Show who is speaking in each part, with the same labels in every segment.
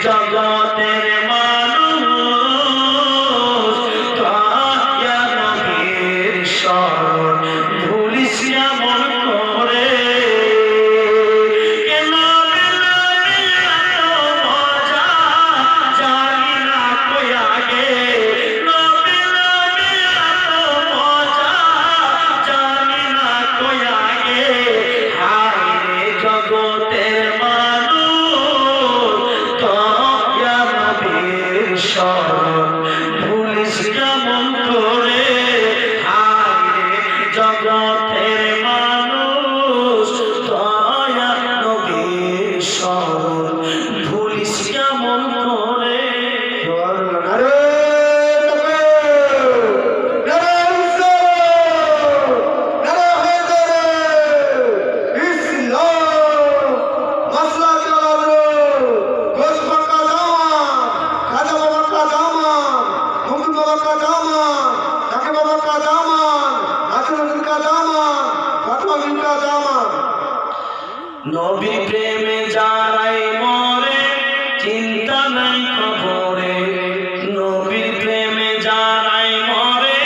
Speaker 1: জগতের মানুষ দয়া নবীর শরণ ভুলিস না মন করে ভুলিস না মন করে জগতের মানুষ দয়া নবীর শরণ ভুলিস না মন করে নবীর প্রেমে যারাই মরে চিন্তা নাই কবরে নবীর প্রেমে যারাই মরে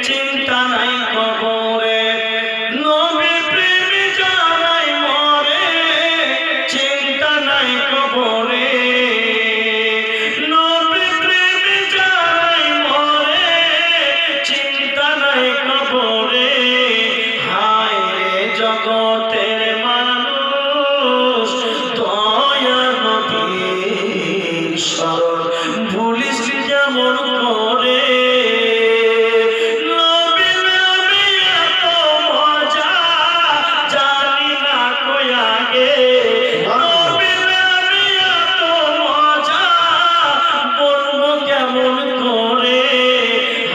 Speaker 1: চিন্তা নাই কবরে নবীর প্রেমে যারাই মরে চিন্তা নাই কবরে নবীর প্রেমে যারাই মরে চিন্তা নাই কবরে হায় রে জগতের ভুলিস যেমন করে নবী নবী এত মজা জানি না কই আগে নবী নবী এত মজা বলবো কেমন করে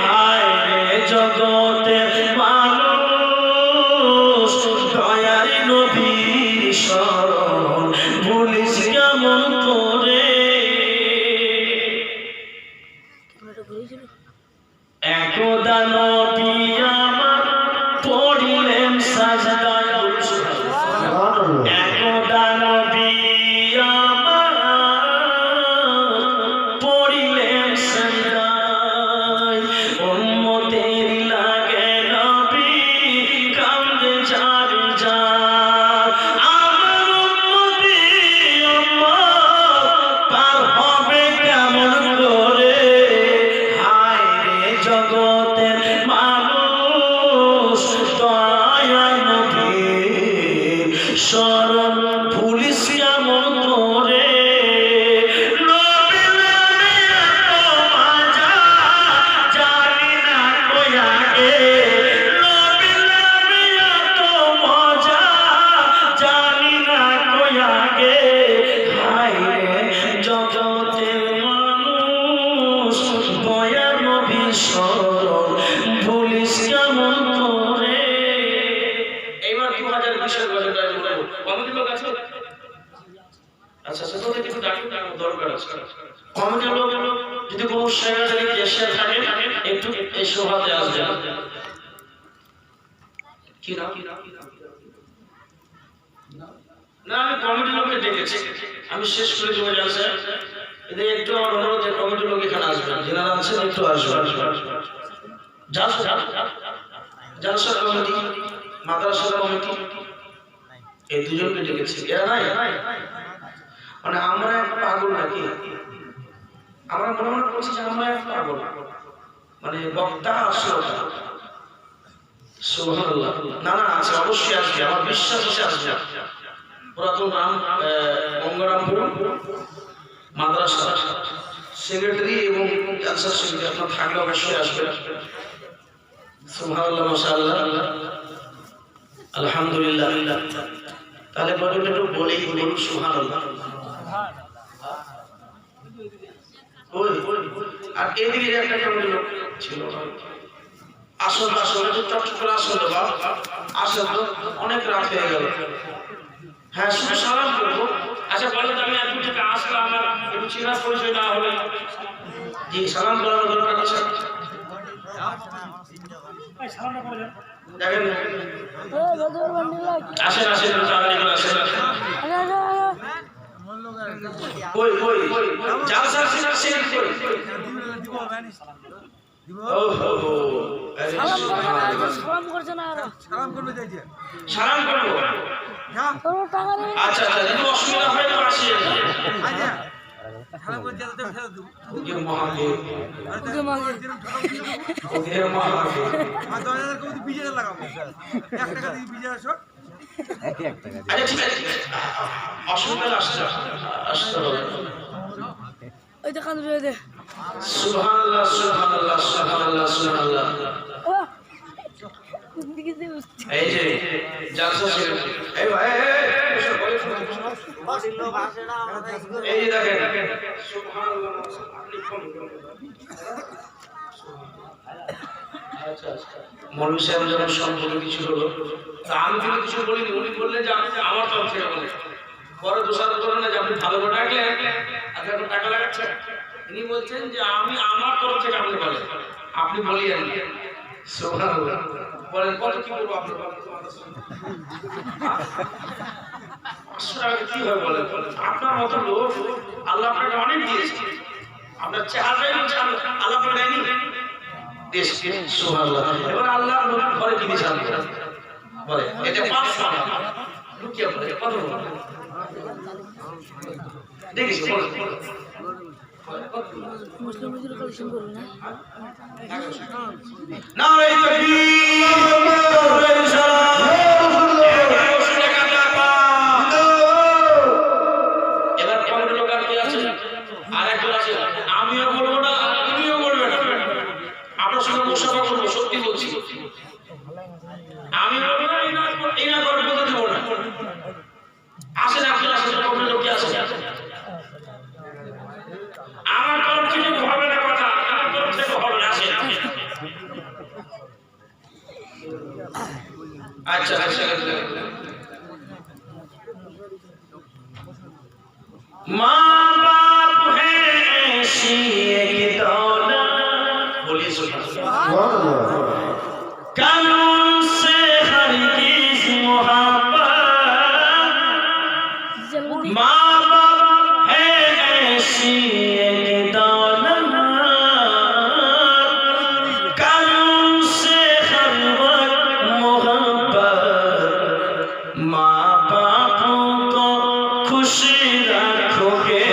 Speaker 1: হায় রে জগতের মানুষ দয়ার নবীর শরণ ভুলিস কেমন করে একদা নবী আমার পড়িলেন সাজদায় একদা নবী আমার পড়িলেন সাজদায় উম্মতের লাগে নবী কান্দে যার যার আমার উম্মতি পার হবে কেমন করে জগতের মানুষ দয়া নবীর শরণ ভুলিস কেমন করে নবী নবী এত মজা জানি না কই আগে নবী নবী এত মজা জানি না কই আগে হায় রে জগতের মানুষ দয়া নবীর শরণ ভুলিস কেমন করে এইবার 2020 বছর কমিটির লোক আছে আচ্ছা আচ্ছা তোদের কিছু দরকার আছে কমিটির লোক যদি কোনো সেক্রেটারি দেশে থাকে একটু এই সভাতে আসবে কি না না আমি কমিটির লোককে ডেকেছি আমি শেষ করে দেবো জানছে এদের একটু আমার অনুরোধ কমিটির লোক এখানে আসবেন যারা আছেন একটু আসবেন জালসা কমিটি মাদ্রাসা কমিটি এই দুজনকে ডেকেছি এরা নাই মানে আমরা পাগল নাকি আমরা মনে মনে করছি যে আমরা পাগল মানে বক্তা আসলো সুবহানাল্লাহ না না আছে অবশ্যই আসবে আমার বিশ্বাস আছে আসবে পুরাতন রাম গঙ্গারামপুর মাদ্রাসা সেক্রেটারি এবং জালসা সেক্রেটারি আপনার থাকলে অবশ্যই আসবে সুবহানাল্লাহ মাশাআল্লাহ আলহামদুলিল্লাহ তাহলে বড়টা একটু বলেই বলুন সুবহানাল্লাহ ওই আর এদিকে একটা কেমন লোক ছিল আসল আসলে তো চটচট আসলে বাবা আসলে তো অনেক রাত হয়ে গেল হ্যাঁ শুধু সালাম করবো আচ্ছা বলেন আমি একটু থেকে আসলে আমার একটু চেনা পরিচয় না হলে জি সালাম করার দরকার আছে দেখেন আসেন আসেন আসেন কই কই জালসা শেষ কই ওহো
Speaker 2: সালাম করছে না আর
Speaker 3: সালাম করবে যাইছে
Speaker 1: সালাম করব
Speaker 2: তোর টাকা নেই
Speaker 1: আচ্ছা আচ্ছা যদি অসুবিধা হয় তো আসি
Speaker 3: আচ্ছা সালাম করে যেতে ফেলে দেব
Speaker 1: ওকে মহাদেব
Speaker 2: ওকে মাগে
Speaker 1: ওকে মহাদেব
Speaker 3: আর 10000 কত বিজে লাগাবো 1 টাকা দিয়ে বিজে আসো
Speaker 1: আচ্ছা ঠিক আছে অসুবিধা আসছে আসতে হবে
Speaker 2: ওই দোকান রয়ে দে
Speaker 1: সুবহানাল্লাহ সুবহানাল্লাহ সুবহানাল্লাহ সুবহানাল্লাহ এই যে জালসা ছিল এই ভাই এই যে দেখেন সুবহানাল্লাহ আপনি ফোন করেন আচ্ছা আচ্ছা মৌলভী সাহেব যখন সম্পর্কে কিছু হলো তা আমি যদি কিছু বলিনি উনি বললেন যে আপনি আমার তরফ থেকে বলেন পরে দোষারোপ করেন না যে আপনি ভালো করে ডাকলেন আর এখন টাকা লাগাচ্ছেন ইনি বলছেন যে আমি আমার তরফ থেকে আপনি বলেন আপনি বলিয়েন সুবহানাল্লাহ বলেন কত কি বলবো আপনি আসলে কি হয় বলেন আপনার মতো লোক আল্লাহ আপনাকে অনেক দিয়েছে আপনার চেহারাই হচ্ছে আল্লাহ আপনার দেয়নি দেশকে সুবহানাল্লাহ এবার আল্লাহ নবীর ঘরে কি দিয়েছেন বলে এটা 5 সাল লুকিয়ে বলে কত দেখিস
Speaker 2: মুসলিমদের কালেকশন করবে না
Speaker 1: নারে তাকবীর তাকবীর সালাম এবার 15 লোক আর কি আছে আর একজন আছে আমিও বলবো না তুমিও বলবে না আপনার সঙ্গে মুসাফা করবো সত্যি বলছি আমি বলবো না এই না করে বলতে দেবো না আসেন আপনি আসেন 15 লোক আছে আমার তরফ থেকে হবে না কথা আমার তরফ থেকে হবে না আসেন আচ্ছা আচ্ছা মা বাপ है ऐसी एक दौलत बोलिए सुभान कानून से हरगिज़ मोहब्बत माँ बाप है ऐसी एक दौलत कानून से हर वक्त मोहब्बत माँ बापों को खुश रखोगे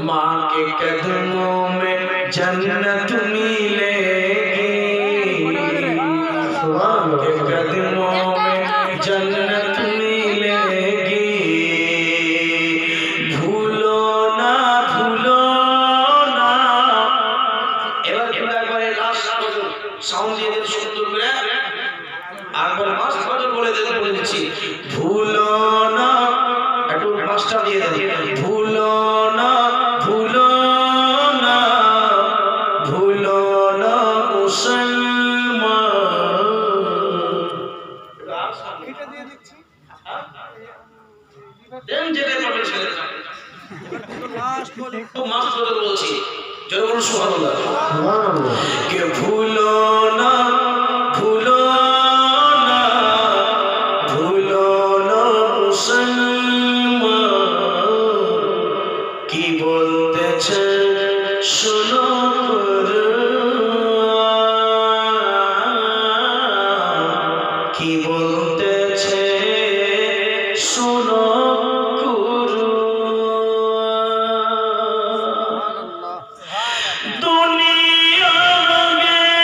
Speaker 1: माँ के कदमों में जन्नत मिलेगी माँ के कदमों में जन्नत मिलेगी भूलो ना এবার একবারে লাস্ট সাউন্ড দিয়ে দেন সুন্দর করে আরেকবার মাস্ট গজল বলে দিচ্ছি ভুলো না একটু মাস্টার দিয়ে দেন ভুলো না মুসলমান
Speaker 3: এটা দিয়ে দিচ্ছি
Speaker 1: দেন যেতে পারবেন ছেড়ে
Speaker 3: লাস্ট বলে
Speaker 1: তো মাস্ট গজল বলছি জোরে বলুন সুবহানাল্লাহ সুবহানাল্লাহ কে ভুলো না মুসলমান কি বলতেছে শোনো কুরআন কি বলতেছে শোনো কুরআন দুনিয়া में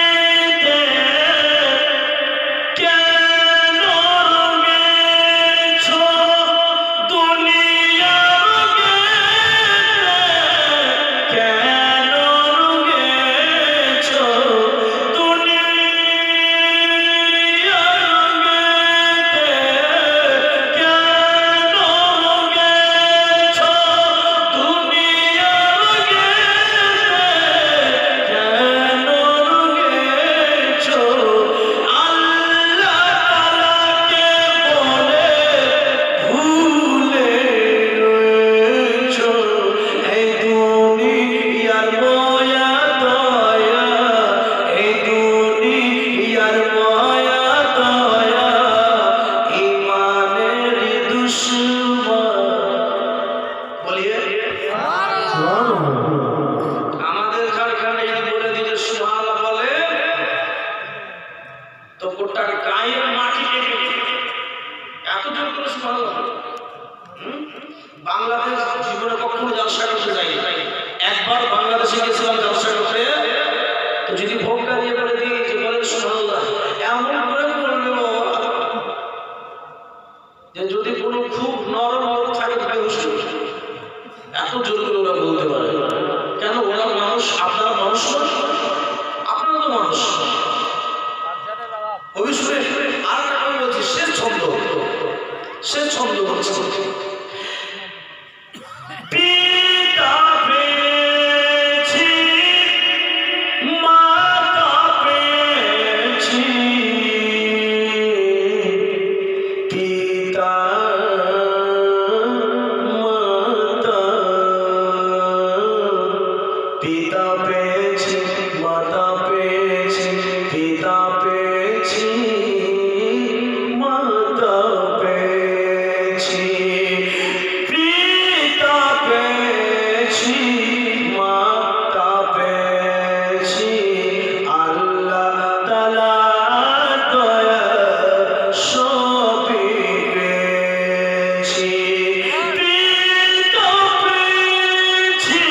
Speaker 1: বাংলাদেশ জীবনে কখনো জলসা করতে যাইনি, একবার বাংলাদেশে গেছিলাম জলসা করতে। তো যদি ভোগটা দিয়ে বলে দিই যে বলেন সুবহানাল্লাহ, এমন করে বলবো যে যদি কোনো খুব নরম নরম থাকে তাকে হুসুর এত জোর করে ওরা বলতে পারে। কেন? ওরা মানুষ, আপনারা মানুষ নয়, আপনারা তো মানুষ। অভিশুনে আর আমি বলছি শেষ ছন্দ হচ্ছে পিতা পেয়েছি, মাতা পেয়েছি, পিতা মাতা, পিতা পেয়েছি, মাতা পেয়েছি, পিতা পেয়েছি, মাতা পেয়েছি, পিতা পেয়েছি, মাতা পেয়েছি, আল্লাহ তাআলার দয়া সবই পেয়েছি, পিতা পেয়েছি,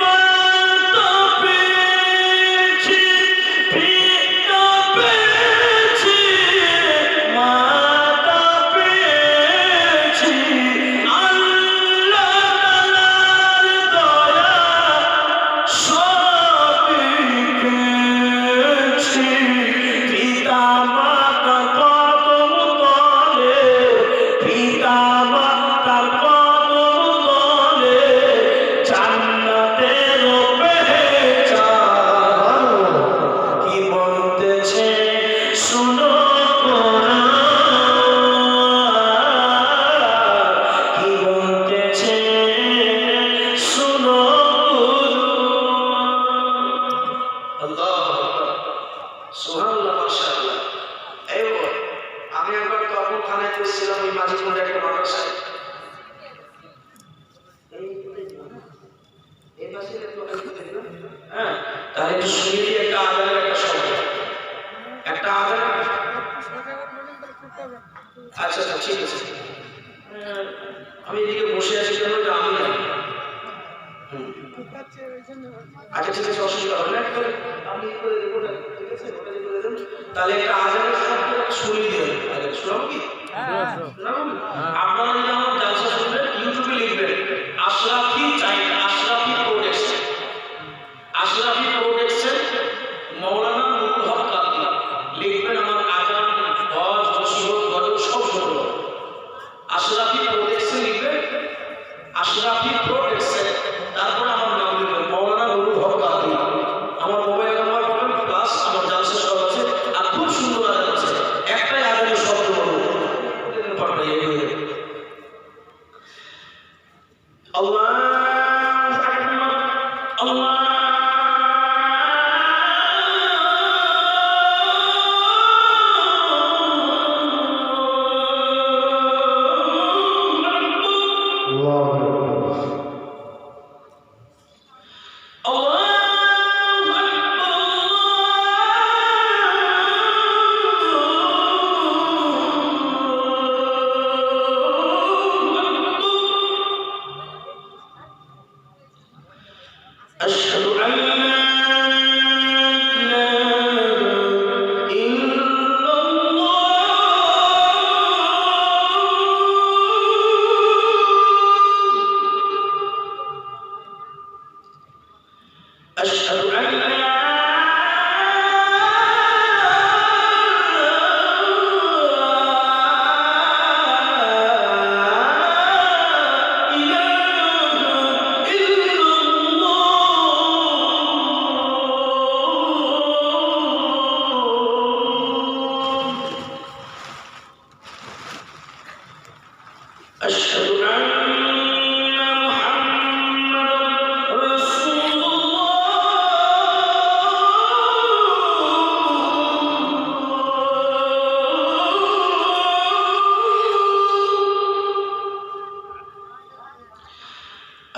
Speaker 1: মাতা পেয়েছি, পিতা পেয়েছি, মাতা পেয়েছি, আল্লাহ তাআলার দয়া সবই পেয়েছি, পিতা মাতার কদম তলে, পিতা মাতার কদম তলে, জান্নাতের পেহচান কি বলতেছে শোনো কোরআন, কি বলতেছে শোনো আল্লাহ সুবহানাল্লাহ মাশাআল্লাহ। এই বল, আমি একবার তখন থানায় এসেছিলাম ওই মাঝিপুরে একটা মাদ্রাসায়। এই পাশে হ্যাঁ, তাহলে একটু শুনিয়ে দিই একটা আজানের একটা শব্দ, একটা আজান। আচ্ছা আচ্ছা ঠিক আছে। আমি এদিকে বসে আছি কেন এটা আমি জানি। আচ্ছা ঠিক আছে, অসুবিধা হবে না, আমি করে দেবো ওটা, ঠিক আছে, ওটা দিয়ে করে দেবেন। তাহলে একটা আজানের শব্দ শুনিয়ে দেবেন। আগে শোনাবো কি? শোনাবো কি? আপনারা যদি আমার জালসা শুনবেন ইউটিউবে লিখবেন Ashrafi child, Ashrafi production, Ashrafi production Maulana Nurul Haque Qadri লিখবেন। আমার আজান, হজ, নসিহত, গজল সব শুনবো। আশরাফি প্রোডাকশন লিখবেন, আশরাফি প্রোডাকশন, তারপরে আমার নাম লিখবেন মৌলানা নুরুল হক কাদরি। আমার মোবাইল নাম্বার বলবেন, প্লাস আমার জালসা সব আছে, আর খুব সুন্দর আজান আছে। একটাই আজানের শব্দ বলবো, আল্লাহু আকবার, আল্লাহ أشهد أن لا إله إلا الله، أشهد أن لا أشهد أن محمدا رسول الله،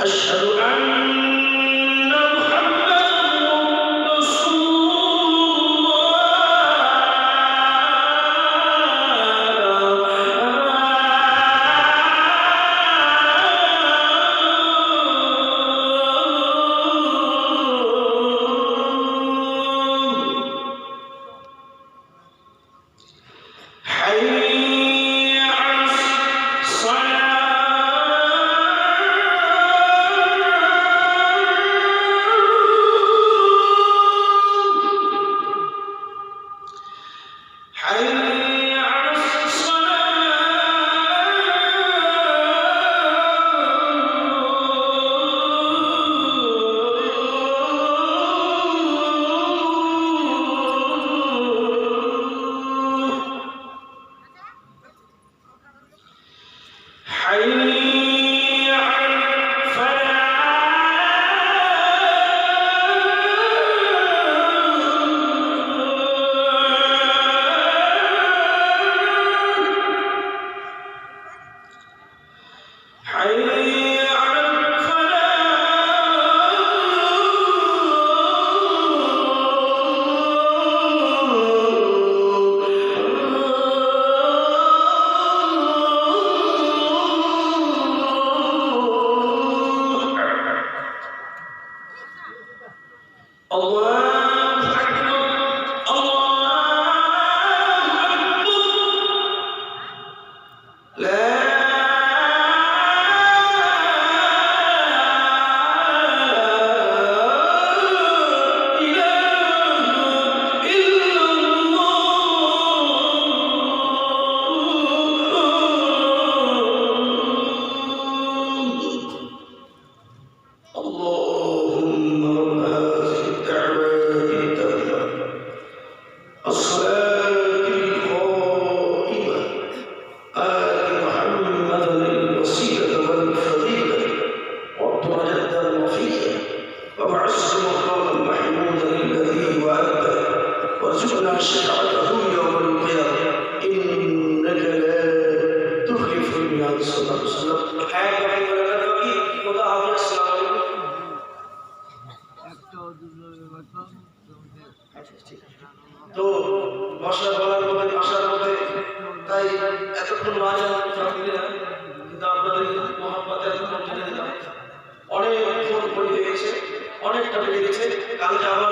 Speaker 1: أشهد أن محمدا رسول الله، حي على তো বসার বলার মধ্যে আসার মধ্যে তাই এতক্ষণ মাঝে কিন্তু আপনাদের মহাব্বতে এতক্ষণ জেনে দিলাম অনেকক্ষণ পড়ে গেছে অনেকটা বেড়ে গেছে কালকে আবার